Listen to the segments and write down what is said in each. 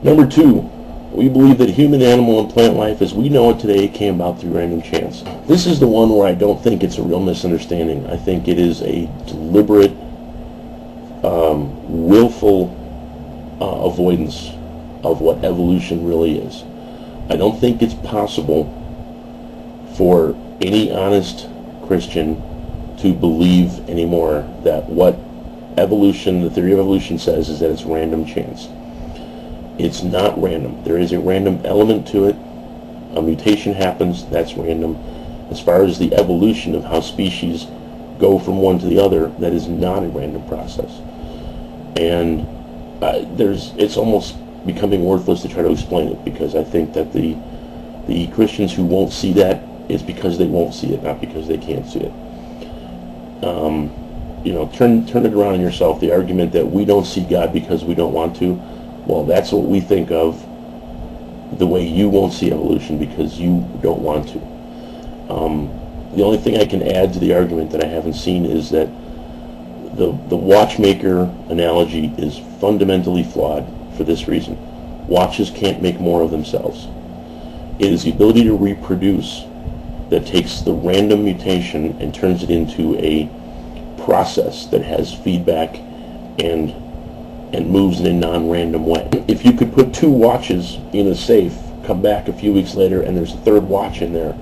Number 2, we believe that human, animal, and plant life as we know it today came about through random chance. This is the one where I don't think it's a real misunderstanding. I think it is a deliberate, willful avoidance of what evolution really is. I don't think it's possible for any honest Christian to believe anymore that what evolution, the theory of evolution says, is that it's random chance. It's not random. There is a random element to it. A mutation happens, that's random. As far as the evolution of how species go from one to the other, that is not a random process. And it's almost becoming worthless to try to explain it, because I think that the Christians who won't see that, it's because they won't see it, not because they can't see it. Turn it around on yourself. The argument that we don't see God because we don't want to, well, that's what we think of the way you won't see evolution because you don't want to. The only thing I can add to the argument that I haven't seen is that the watchmaker analogy is fundamentally flawed for this reason. Watches can't make more of themselves. It is the ability to reproduce that takes the random mutation and turns it into a process that has feedback and moves in a non-random way. If you could put 2 watches in a safe, come back a few weeks later, and there's a 3rd watch in there,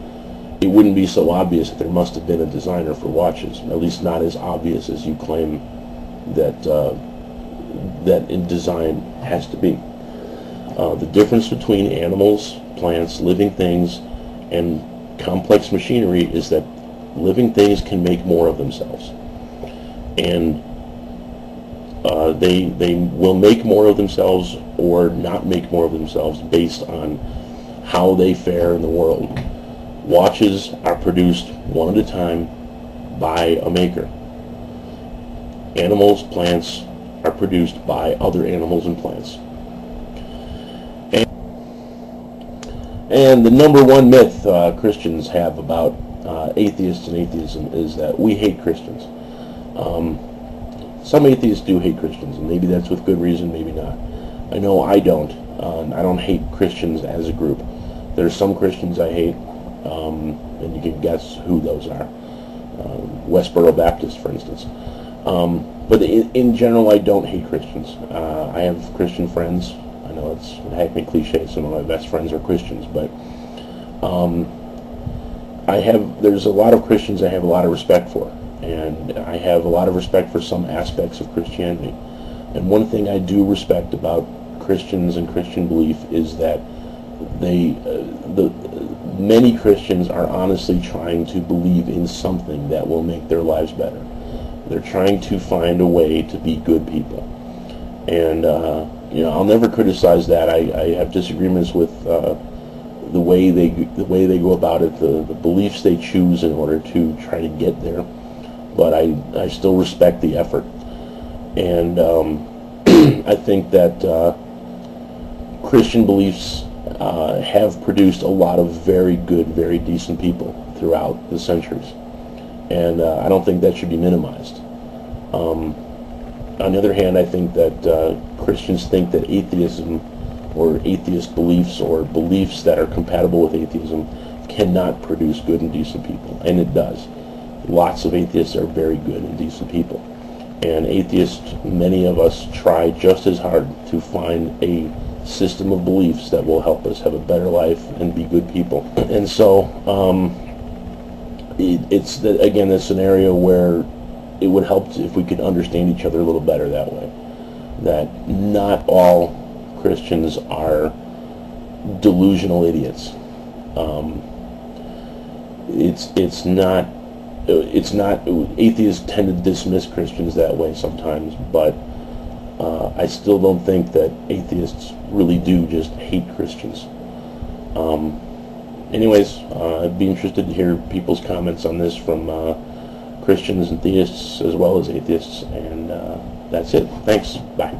it wouldn't be so obvious that there must have been a designer for watches, at least not as obvious as you claim that that in design has to be. The difference between animals, plants, living things, and complex machinery is that living things can make more of themselves, and they will make more of themselves or not make more of themselves based on how they fare in the world. Watches are produced one at a time by a maker. Animals, plants are produced by other animals and plants. And the number 1 myth Christians have about atheists and atheism is that we hate Christians. Some atheists do hate Christians, and maybe that's with good reason, maybe not. I know I don't. I don't hate Christians as a group. There's some Christians I hate, and you can guess who those are. Westboro Baptist, for instance. But in general, I don't hate Christians. I have Christian friends. I know it's a hackneyed cliche. Some of my best friends are Christians, but there's a lot of Christians I have a lot of respect for, and I have a lot of respect for some aspects of Christianity. And one thing I do respect about Christians and Christian belief is that many Christians are honestly trying to believe in something that will make their lives better. They're trying to find a way to be good people, and I'll never criticize that. I have disagreements with the way they go about it, the beliefs they choose in order to try to get there. But I still respect the effort, and I think that Christian beliefs have produced a lot of very good, very decent people throughout the centuries, and I don't think that should be minimized. On the other hand, I think that Christians think that atheism or atheist beliefs or beliefs that are compatible with atheism cannot produce good and decent people, and it does. Lots of atheists are very good and decent people, and atheists, many of us, try just as hard to find a system of beliefs that will help us have a better life and be good people. And so it's again a scenario where it would help if we could understand each other a little better that way, that not all Christians are delusional idiots. It's not atheists tend to dismiss Christians that way sometimes, but I still don't think that atheists really do just hate Christians. Anyways, I'd be interested to hear people's comments on this from Christians and theists as well as atheists, and that's it. Thanks. Bye.